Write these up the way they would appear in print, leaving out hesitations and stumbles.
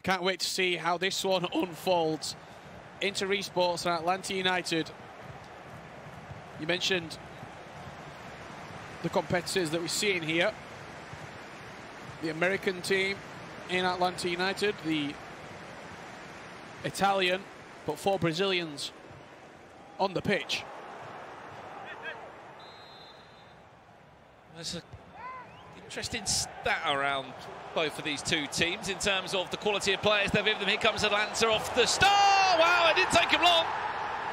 Can't wait to see how this one unfolds. Inter Esports and Atlanta United. You mentioned the competitors that we're seeing here. The American team in Atlanta United, the Italian, but 4 Brazilians on the pitch. There's an interesting stat around both of these two teams in terms of the quality of players they've given them. Here comes Atlanta off the start. Wow, it didn't take him long.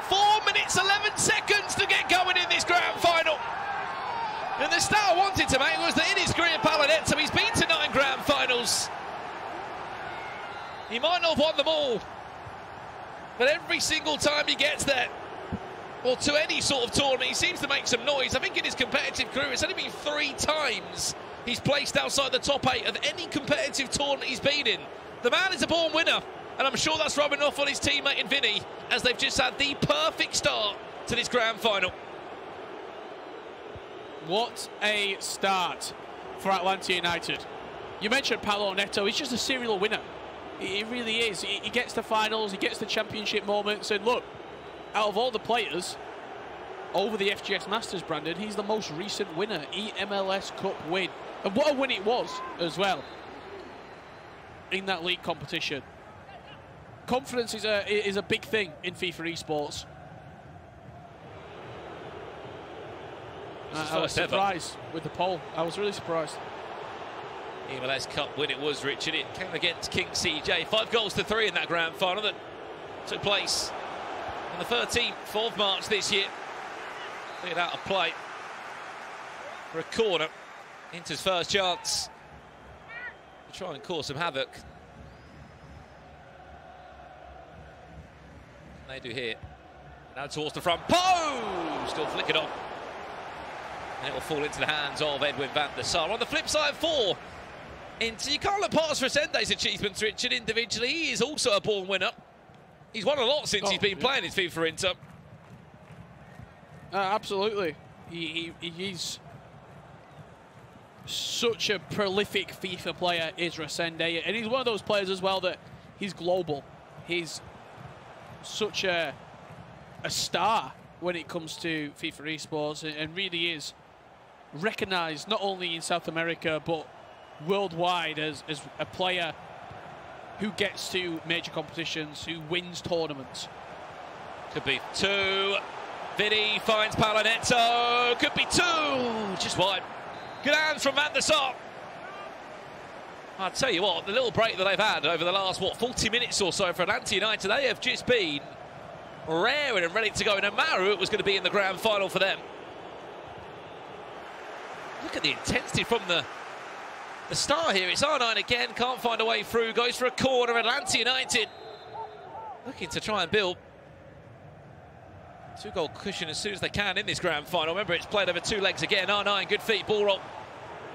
4 minutes, 11 seconds to get going in this grand final. And the stat I wanted to make was that in his career, Paulo Neto, he's been to 9 grand finals. He might not have won them all, but every single time he gets there, or to any sort of tournament, he seems to make some noise. I think in his competitive career, it's only been 3 times he's placed outside the top 8 of any competitive tournament he's been in. The man is a born winner, and I'm sure that's rubbing off on his teammate in Vini, as they've just had the perfect start to this grand final. What a start for Atlanta United. You mentioned Paulo Neto, he's just a serial winner. He really is. He gets the finals, he gets the championship moments, and look, out of all the players over the FGS Masters, Brandon, he's the most recent winner, MLS Cup win. And what a win it was as well in that league competition. Confidence is a big thing in FIFA esports. I was surprised with the poll. I was really surprised. MLS Cup win it was, Richard. It came against King CJ. 5 goals to 3 in that grand final that took place on the 13th of March this year. Cleared out of play for a corner. Inter's first chance to try and cause some havoc. They do here. Now towards the front post. Still flicking on. And it will fall into the hands of Edwin van der Sar. On the flip side, 4. Inter. You can't look past Resende's achievements, Richard, individually. He is also a born winner. He's won a lot since he's been playing his FIFA Inter. Absolutely. He's such a prolific FIFA player, is Resende. And he's one of those players as well that he's global. He's such a star when it comes to FIFA esports, and really is recognised not only in South America but worldwide as a player who gets to major competitions, who wins tournaments. Could be 2. Vini finds Paulo Neto. Could be 2. Just wide. Good hands from Van der Sar. I'll tell you what, the little break that they've had over the last, 40 minutes or so for Atlanta United, they have just been raring and ready to go, no matter who it was going to be in the grand final for them. Look at the intensity from the start here. It's R9 again, can't find a way through, goes for a corner. Atlanta United looking to try and build 2-goal cushion as soon as they can in this grand final. Remember, it's played over 2 legs again. R9, good feet, ball roll.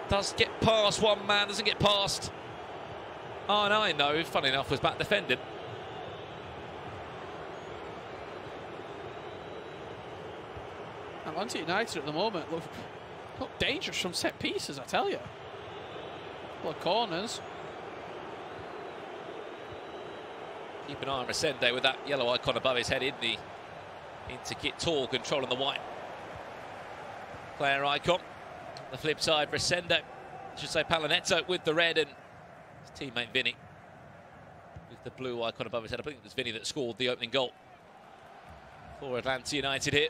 Does get past one man, doesn't get past R9 though, funny enough, was back defended. Atlanta United at the moment look dangerous from set pieces, I tell you. Couple of corners. Keep an eye on Resende with that yellow icon above his head in to get tall, controlling the white player icon. On the flip side, Resende, I should say Paulo Neto with the red, and his teammate Vini with the blue icon above his head. I think it was Vini that scored the opening goal for Atlanta United here.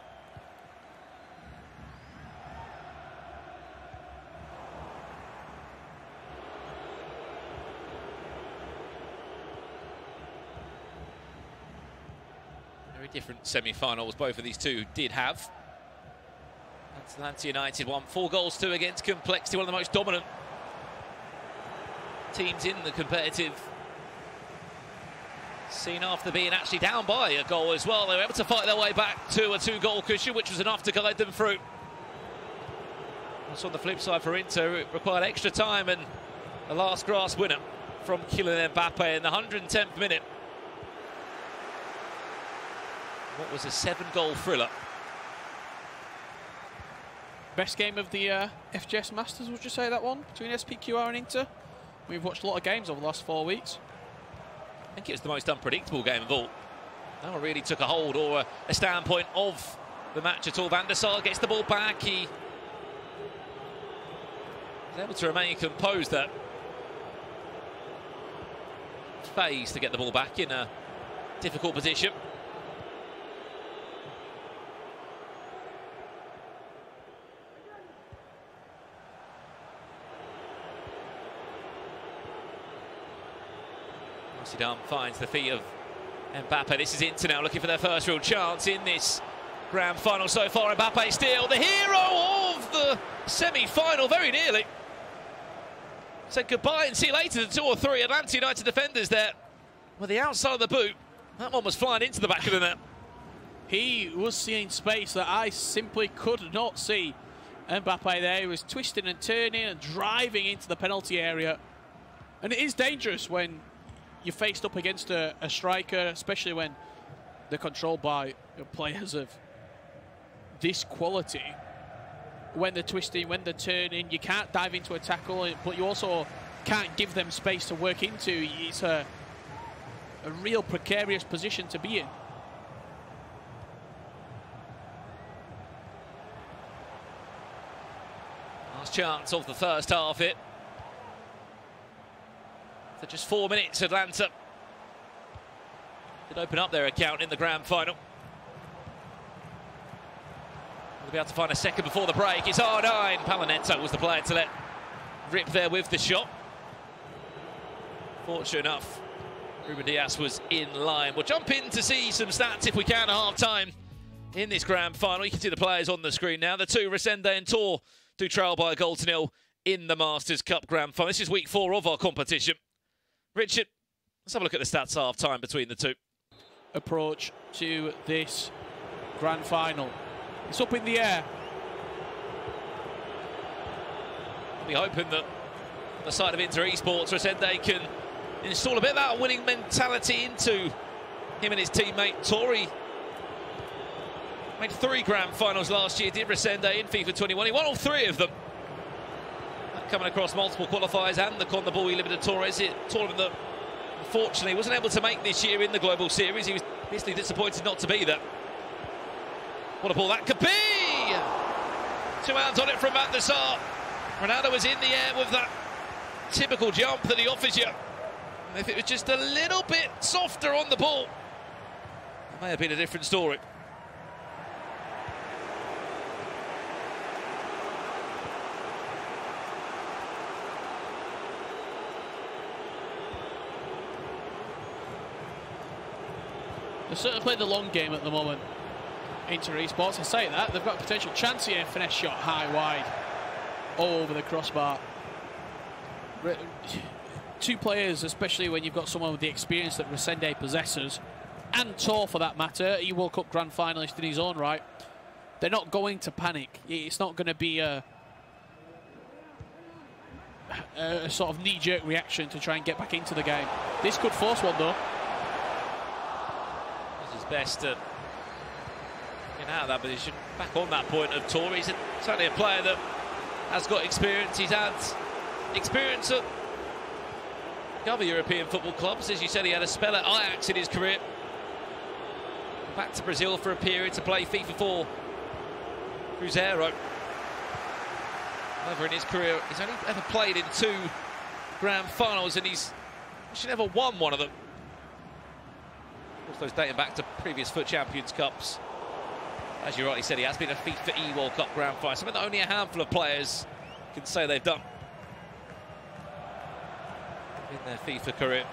Different semi-finals both of these two did have. Atlanta United won 4 goals 2 against Complexity, one of the most dominant teams in the competitive scene after being actually down by a goal as well. They were able to fight their way back to a 2-goal cushion, which was enough to guide them through. Also on the flip side for Inter, it required extra time and a last grasp winner from Kylian Mbappe in the 110th minute. What was a 7-goal thriller. Best game of the FGS Masters, would you say, that one? Between SPQR and Inter? We've watched a lot of games over the last 4 weeks. I think it was the most unpredictable game of all. No one really took a hold or a standpoint of the match at all. Van der Sar gets the ball back. He was able to remain composed that phase to get the ball back in a difficult position. Zidane finds the feet of Mbappe. This is Inter now looking for their first real chance in this grand final so far. Mbappe still the hero of the semi-final, very nearly. Said goodbye and see you later to 2 or 3 Atlanta United defenders there. With the outside of the boot, that one was flying into the back of the net. He was seeing space that I simply could not see. Mbappe there, he was twisting and turning and driving into the penalty area. And it is dangerous when you're faced up against a striker, especially when they're controlled by players of this quality. When they're twisting, when they're turning, you can't dive into a tackle, but you also can't give them space to work into. It's a real precarious position to be in. Last chance of the first half it. For just 4 minutes, Atlanta did open up their account in the grand final. They'll be able to find a second before the break. It's R9. Paulo Neto was the player to let rip there with the shot. Fortunate enough, Ruben Dias was in line. We'll jump in to see some stats if we can at half-time in this grand final. You can see the players on the screen now. The two, Resende and Tor, do trail by a goal to nil in the Masters Cup grand final. This is week 4 of our competition. Richard, let's have a look at the stats half-time between the two. Approach to this grand final. It's up in the air. We'll be hoping that on the side of Inter Esports, Resende can install a bit of that winning mentality into him and his teammate Tori. Made 3 grand finals last year, did Resende in FIFA 21. He won all 3 of them. Coming across multiple qualifiers and the CONMEBOL Libertadores, a tournament that unfortunately wasn't able to make this year in the Global Series. He was basically disappointed not to be there. What a ball that could be! 2 hands on it from Van der Sar. Ronaldo was in the air with that typical jump that he offers you. And if it was just a little bit softer on the ball, it may have been a different story. They're certainly playing the long game at the moment. Inter Esports, I say that, they've got a potential chance here. Finesse shot high, wide, over the crossbar. 2 players, especially when you've got someone with the experience that Resende possesses, and Tor for that matter, a World Cup grand finalist in his own right, they're not going to panic. It's not going to be a sort of knee-jerk reaction to try and get back into the game. This could force one though. Best to get out of that position. Back on that point of Tor, he's certainly a player that has got experience. He's had experience at other European football clubs. As you said, he had a spell at Ajax in his career. Back to Brazil for a period to play FIFA for Cruzeiro. However, in his career, he's only ever played in 2 grand finals and he's actually never won one of them. Of course, those dating back to previous FUT Champions Cups. As you rightly said, he has been a FIFA E World Cup Grand Final, something that only a handful of players can say they've done in their FIFA career.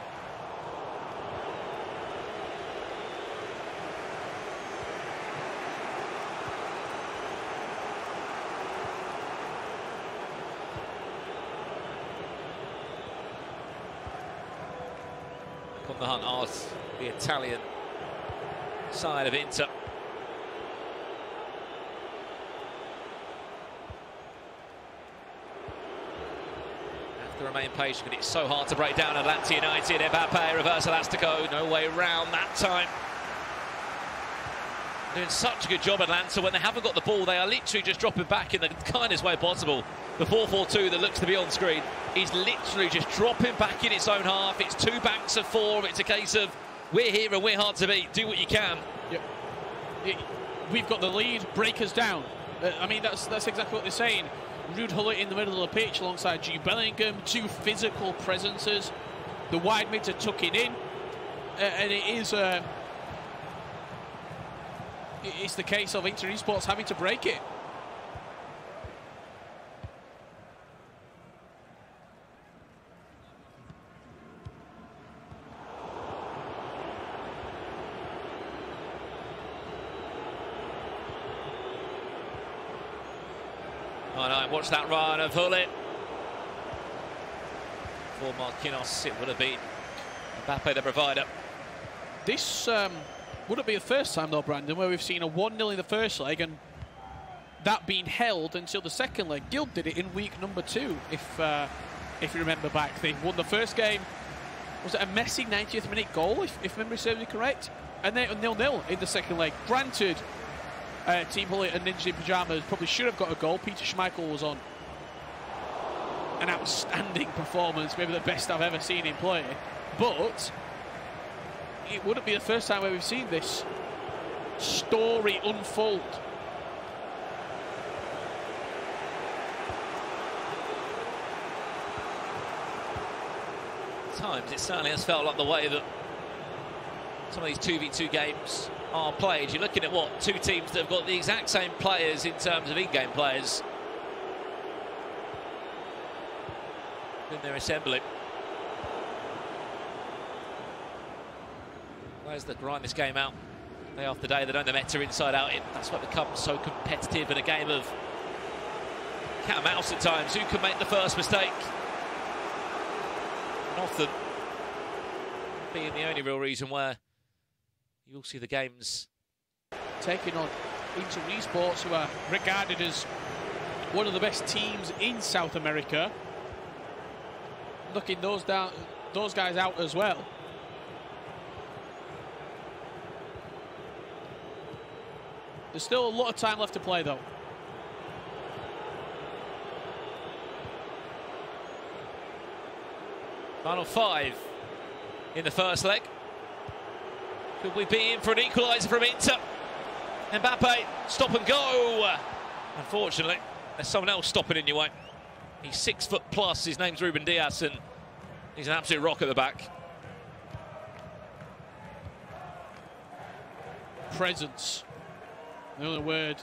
On the hunt are the Italian side of Inter. Have to remain patient, but it's so hard to break down Atlanta United. Mbappe, reverse elastico, no way around that time. Doing such a good job, Atlanta. When they haven't got the ball, they are literally just dropping back in the kindest way possible. The 4-4-2 that looks to be on screen is literally just dropping back in its own half. It's 2 banks of 4. It's a case of we're here and we're hard to beat. Do what you can. Yep. We've got the lead. Break us down. I mean, that's exactly what they're saying. Rude Hullet in the middle of the pitch alongside Jude Bellingham. 2 physical presences. The wide mids are tucking in. And it is... it's the case of Inter Esports having to break it. Oh no, watch that run of Hullet. For Marquinhos, it would have been Mbappe the provider. This wouldn't be the first time though, Brandon, where we've seen a 1-0 in the first leg and that being held until the second leg. Guild did it in week number 2, if you remember back. They won the first game. Was it a Messi 90th minute goal, if memory serves me correct? And then 0-0 in the second leg. Granted, Team Hullet and Ninja in Pyjamas probably should have got a goal. Peter Schmeichel was on an outstanding performance, maybe the best I've ever seen him play. But it wouldn't be the first time where we've seen this story unfold. At times, it certainly has felt like the way that some of these 2v2 games are played. You're looking at what, 2 teams that have got the exact same players in terms of in-game players. Then they're assembling. Players that grind this game out day after day. They know the meta inside out. That's what becomes so competitive in a game of cat and mouse at times. Who can make the first mistake? And often being the only real reason where you will see the games taking on Inter Esports, who are regarded as one of the best teams in South America. Looking those guys out as well. There's still a lot of time left to play, though. Final 5 in the first leg. Could we be in for an equaliser from Inter? Mbappe, stop and go. Unfortunately, there's someone else stopping in your way. He's 6 foot plus. His name's Ruben Dias, and he's an absolute rock at the back. Presence. The only word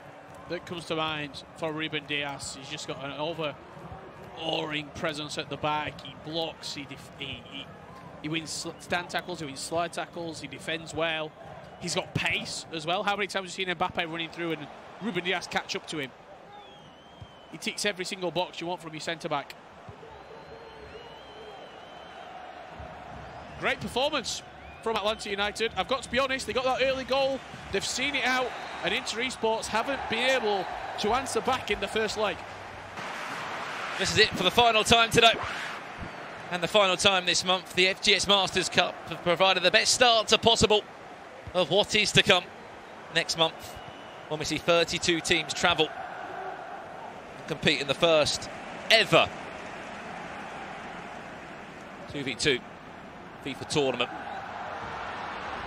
that comes to mind for Ruben Dias. He's just got an overawing presence at the back. He blocks. He wins stand tackles. He wins slide tackles. He defends well. He's got pace as well. How many times have you seen Mbappe running through and Ruben Dias catch up to him? He ticks every single box you want from your centre-back. Great performance from Atlanta United. I've got to be honest, they got that early goal. They've seen it out, and Inter Esports haven't been able to answer back in the first leg. This is it for the final time today. And the final time this month, the FGS Masters Cup have provided the best starter possible of what is to come next month, when we see 32 teams travel and compete in the first ever 2v2 FIFA tournament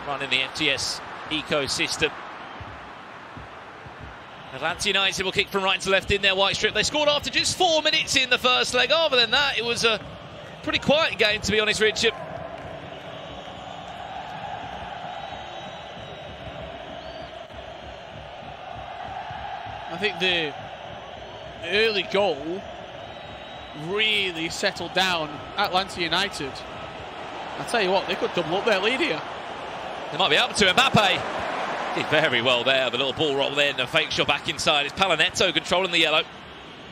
run in the FGS ecosystem. Atlanta United will kick from right to left in their white strip. They scored after just 4 minutes in the first leg. Other than that, it was a pretty quiet game, to be honest, Richard. I think the early goal really settled down Atlanta United. I'll tell you what, they could double up their lead here. They might be up to Mbappe. Did very well there. The little ball roll there and a fake shot back inside. It's Paulo Neto controlling the yellow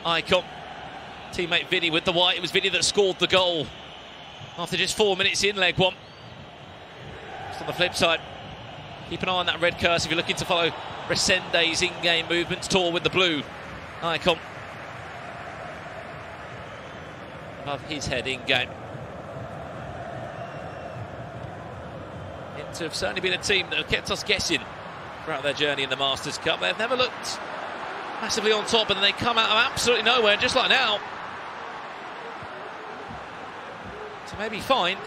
icon. Teammate Vini with the white. It was Vini that scored the goal after just 4 minutes in leg one. Just on the flip side, keep an eye on that red cursor if you're looking to follow Resende's in-game movements. Tall with the blue icon above his head in-game. Inter have certainly been a team that have kept us guessing throughout their journey in the Masters Cup. They've never looked massively on top, and then they come out of absolutely nowhere, just like now. To maybe find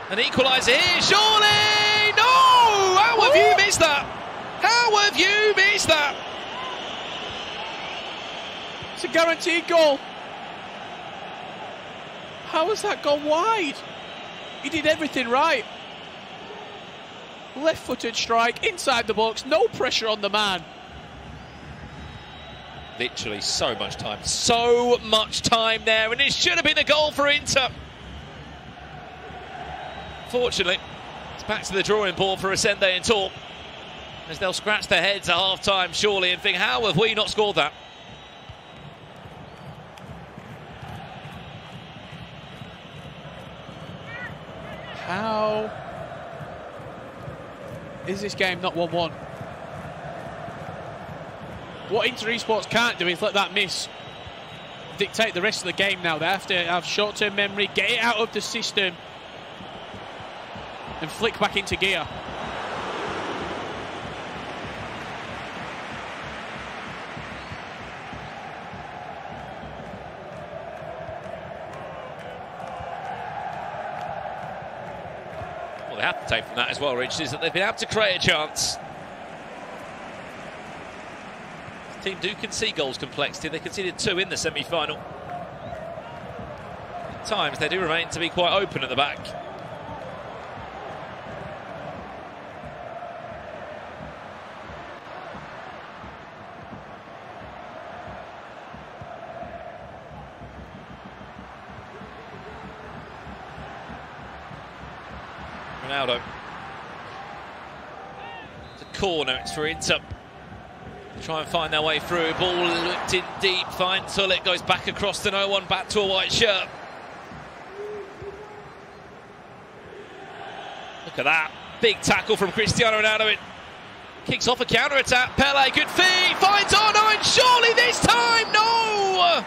an equaliser here, surely! No! How have you missed that? How have you missed that? It's a guaranteed goal. How has that gone wide? He did everything right. Left-footed strike, inside the box, no pressure on the man. Literally so much time there, and it should have been a goal for Inter. Fortunately, it's back to the drawing board for Resende and Tor, as they'll scratch their heads at half-time surely and think, how have we not scored that? How is this game not 1-1? What Inter Esports can't do is let that miss dictate the rest of the game now. They have to have short-term memory, get it out of the system and flick back into gear. What they have to take from that as well, Rich, is that they've been able to create a chance. The team do concede goals complexity. They conceded 2 in the semi-final. At times they do remain to be quite open at the back. Ronaldo. It's a corner, it's for Inter. Try and find their way through. Ball looked in deep, finds Tullet, goes back across to no one, back to a white shirt. Look at that. Big tackle from Cristiano Ronaldo. It kicks off a counter-attack. Pele, good feed, finds R9, surely this time, no!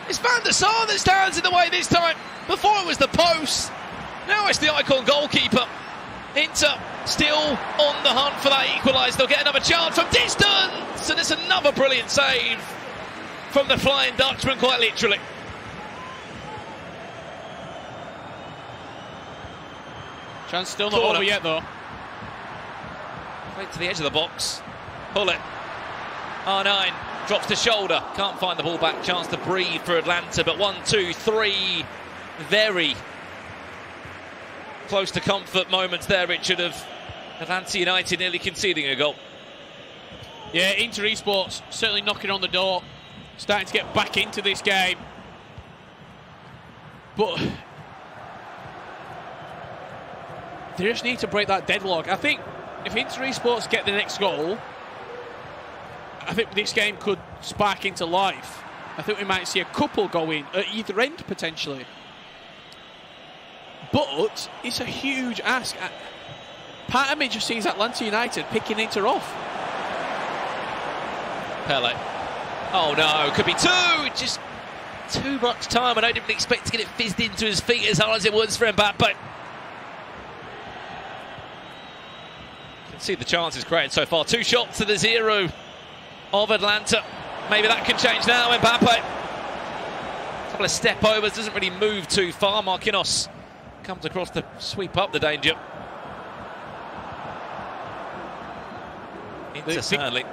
It's Van der Sar that stands in the way this time. Before it was the post. Now it's the icon goalkeeper. Inter still on the hunt for that equaliser. They'll get another chance from distance, and it's another brilliant save from the Flying Dutchman, quite literally. Chance still not over yet, though. Right to the edge of the box. Pull it. R9 drops the shoulder. Can't find the ball back. Chance to breathe for Atlanta, but 1, 2, 3 very close to comfort moments there, Richard, of Atlanta United nearly conceding a goal. Yeah, Inter Esports certainly knocking on the door, starting to get back into this game. But they just need to break that deadlock. I think if Inter Esports get the next goal, I think this game could spark into life. I think we might see a couple go in at either end, potentially. But it's a huge ask. Part of me just sees Atlanta United picking Inter off. Pele. Oh no, could be 2. Just too much time. I don't even expect to get it fizzed into his feet as hard as it was for Mbappe. You can see the chances created so far. 2 shots to the 0 of Atlanta. Maybe that can change now. Mbappe. A couple of step overs, doesn't really move too far. Marquinhos comes across to sweep up the danger. Inter sadly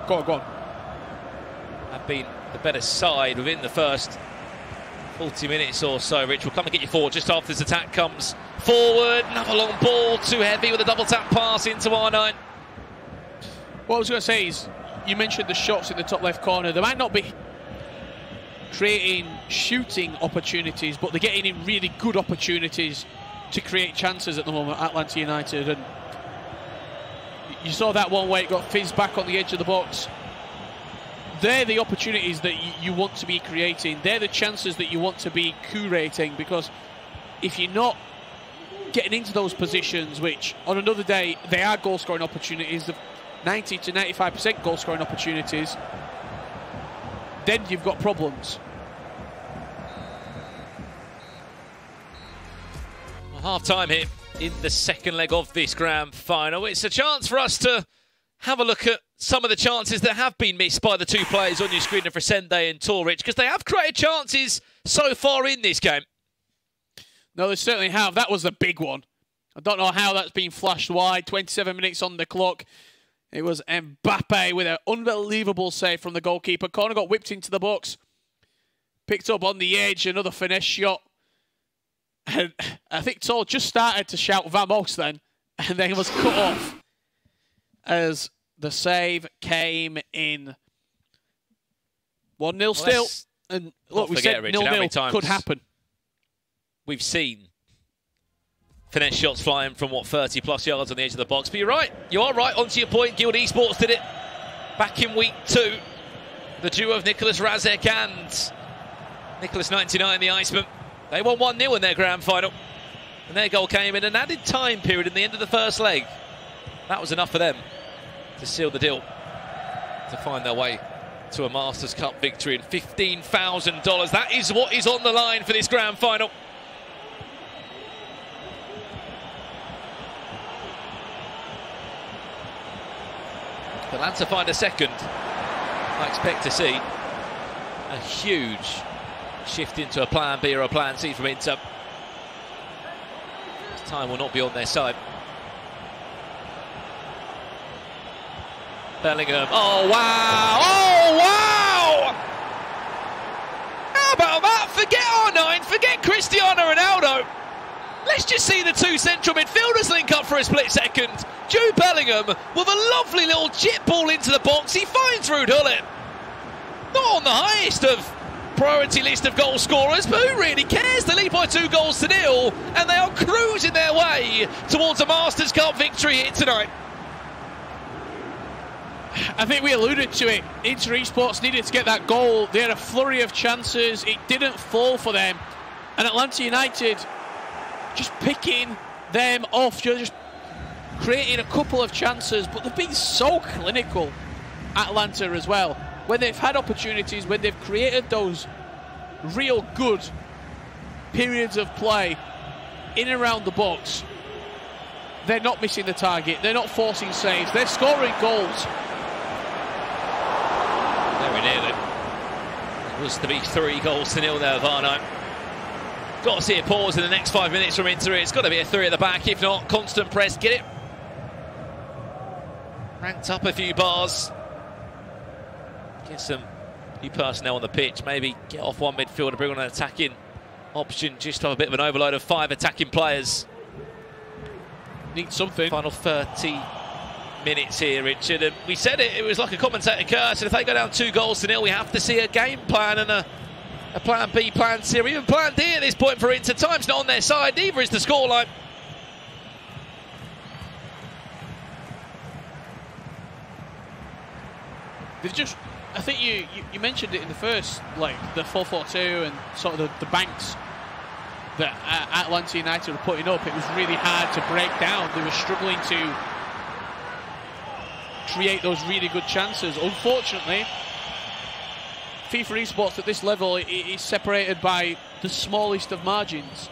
Go on. Have been the better side within the first 40 minutes or so. Rich will come and get you forward just after this attack comes forward. Another long ball, too heavy with a double tap pass into R9. What I was going to say is, you mentioned the shots in the top left corner. They might not be creating shooting opportunities, but they're getting in really good opportunities to create chances at the moment, Atlanta United. And you saw that one where it got fizzed back on the edge of the box. They're the opportunities that you want to be creating. They're the chances that you want to be curating, because if you're not getting into those positions, which on another day they are goal scoring opportunities, the 90 to 95% goal scoring opportunities, then you've got problems. Well, half time here in the second leg of this grand final. It's a chance for us to have a look at some of the chances that have been missed by the two players on your screen of Resende and Torich, because they have created chances so far in this game. No, they certainly have. That was the big one. I don't know how that's been flashed wide. 27 minutes on the clock. It was Mbappe with an unbelievable save from the goalkeeper. Corner got whipped into the box. Picked up on the edge, another finesse shot. And I think Tol just started to shout Vamos then, and then was cut off as the save came in. 1-0 still. And look, we said 0-0 could happen. We've seen finesse shots flying from, 30-plus yards on the edge of the box. But you're right. You are right. Onto your point, Guild Esports did it back in week 2. The duo of Nicholas Razek and Nicholas 99, the Iceman. They won 1-0 in their grand final. And their goal came in an added time period in the end of the first leg. That was enough for them to seal the deal, to find their way to a Masters Cup victory and $15,000. That is what is on the line for this grand final. Atlanta find a second. I expect to see a huge shift into a plan B or a plan C from Inter. This time will not be on their side. Bellingham. Oh, wow! Oh, wow! How about that? Forget R9, forget Cristiano Ronaldo. Let's just see the two central midfielders link up for a split second. Jude Bellingham with a lovely little chip ball into the box. He finds Ruud Gullit. Not on the highest of priority list of goal scorers, but who really cares? They lead by 2-0, and they are cruising their way towards a Masters Cup victory here tonight. I think we alluded to it. Inter Esports needed to get that goal. They had a flurry of chances. It didn't fall for them. And Atlanta United just picking them off, just creating a couple of chances. But they've been so clinical, Atlanta as well. When they've had opportunities, when they've created those real good periods of play in and around the box, they're not missing the target. They're not forcing saves. They're scoring goals. Very nearly. It was to be 3-0 there, Varno. Got to see a pause in the next 5 minutes from Inter. It's got to be a 3 at the back. If not, constant press. Get it ranked up a few bars. Get some new personnel on the pitch. Maybe get off one midfielder, bring on an attacking option. Just have a bit of an overload of 5 attacking players. Need something. Final 30 minutes here, Richard. And we said it was like a commentator curse. And if they go down 2-0, we have to see a game plan and a plan B, plan C, or even plan D at this point for Inter. Time's not on their side, neither is the scoreline. They've just, I think you mentioned it in the first, like the 4-4-2 and sort of the banks that Atlanta United were putting up. It was really hard to break down. They were struggling to create those really good chances. Unfortunately, FIFA Esports at this level is separated by the smallest of margins,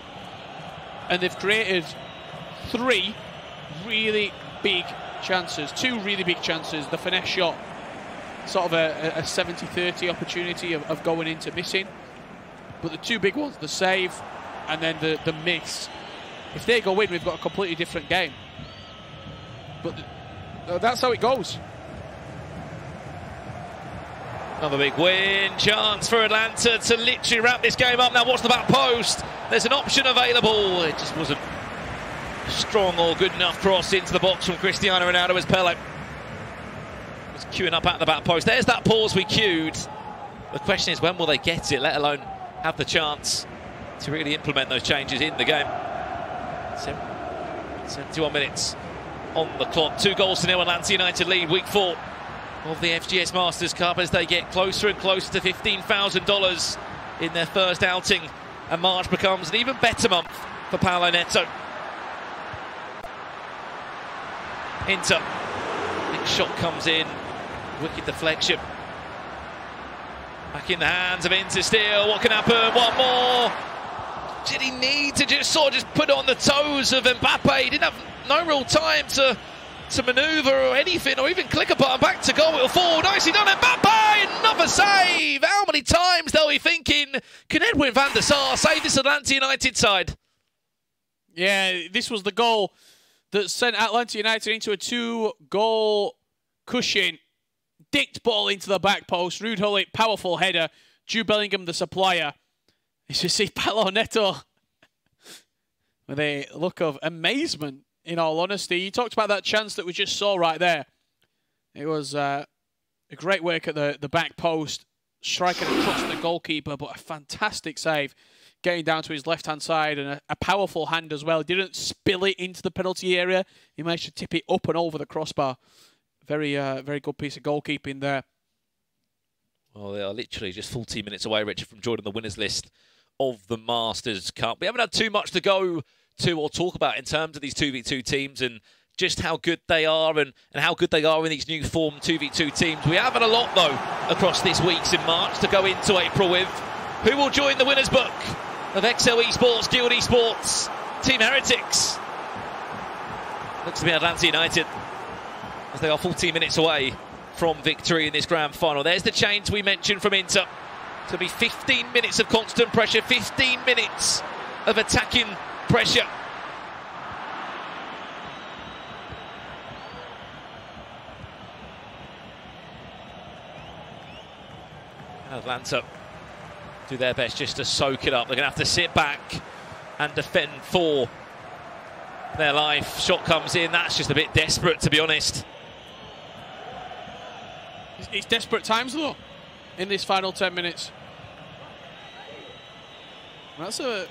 and they've created 3 really big chances, 2 really big chances. The finesse shot, sort of a 70-30 opportunity of going into missing, but the 2 big ones, the save and then the miss, if they go in, we've got a completely different game. But that's how it goes. Another big win chance for Atlanta to literally wrap this game up. Now watch the back post. There's an option available. It just wasn't strong or good enough cross into the box from Cristiano Ronaldo as Pele was queuing up at the back post. There's that pause we queued. The question is, when will they get it, let alone have the chance to really implement those changes in the game? 71 minutes on the clock. 2-0, Atlanta United lead week 4 of the FGS Masters Cup as they get closer and closer to $15,000 in their first outing, and March becomes an even better month for Paulo Neto. Inter, big shot comes in, wicked deflection. Back in the hands of Inter still. What can happen? One more. Did he need to just sort of just put it on the toes of Mbappe? He didn't have no real time to manoeuvre or anything, or even click a button back to goal. It'll fall. Nicely done, Mbappe! Another save! How many times they'll be thinking, can Edwin van der Sar save this Atlanta United side? Yeah, this was the goal that sent Atlanta United into a 2-goal cushion. Dicked ball into the back post. Ruud Gullit, powerful header. Jude Bellingham, the supplier. You should see Paulo Neto with a look of amazement, in all honesty. You talked about that chance that we just saw right there. It was a great work at the back post. Striking across the goalkeeper, but a fantastic save. Getting down to his left-hand side, and a powerful hand as well. Didn't spill it into the penalty area. He managed to tip it up and over the crossbar. Very good piece of goalkeeping there. Well, they are literally just 14 minutes away, Richard, from joining the winners list of the Masters Cup. We haven't had too much to go to or talk about in terms of these 2v2 teams and just how good they are and how good they are in these new form 2v2 teams. We have had a lot, though, across these weeks in March to go into April with. Who will join the winners book of XL Esports, Guild Esports, Team Heretics? Looks to be Atlanta United, as they are 14 minutes away from victory in this grand final. There's the change we mentioned from Inter. It's going to be 15 minutes of constant pressure, 15 minutes of attacking pressure. Atlanta do their best just to soak it up. They're going to have to sit back and defend for their life. Shot comes in. That's just a bit desperate, to be honest. It's desperate times, though, in this final 10 minutes. That's a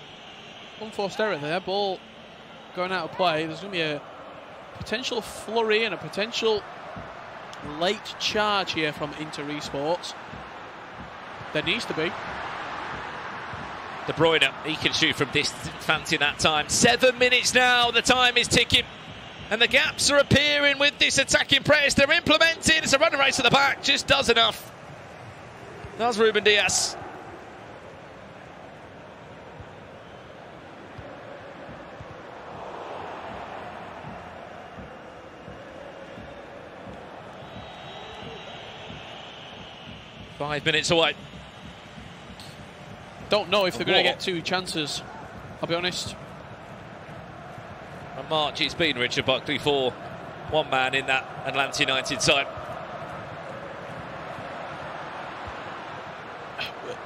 unforced error there. Ball going out of play. There's going to be a potential flurry and a potential late charge here from Inter Esports. There needs to be. De Bruyne, he can shoot from distance, fancy that time. 7 minutes now, the time is ticking. And the gaps are appearing with this attacking press. They're implementing. It's a running race at the back. Just does enough. Does Ruben Diaz. Five minutes away. Don't know if they're going to get 2 chances, I'll be honest. A march it's been, Richard Buckley, for one man in that Atlanta United side.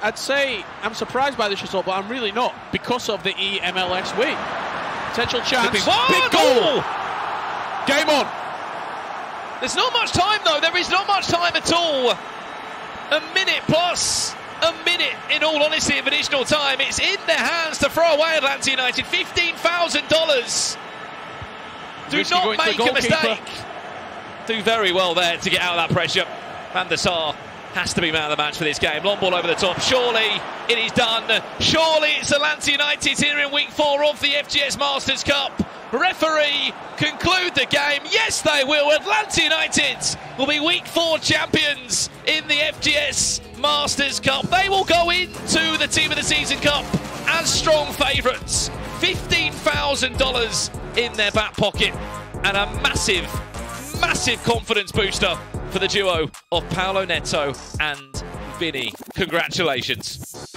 I'd say I'm surprised by this result, but I'm really not, because of the EMLS win. Potential chance. Big goal! Game on! There's not much time, though. There is not much time at all. A minute plus. A minute, in all honesty, of additional time. It's in their hands to throw away Atlanta United. $15,000. Do not make a mistake. Do very well there to get out of that pressure. Van der Sar has to be man of the match for this game. Long ball over the top. Surely it is done. Surely it's Atlanta United here in week 4 of the FGS Masters Cup. Referee conclude the game. Yes, they will. Atlanta United will be week 4 champions in the FGS Masters Cup. They will go into the Team of the Season Cup as strong favourites. $15,000 in their back pocket, and a massive, massive confidence booster for the duo of Paulo Neto and Vini. Congratulations.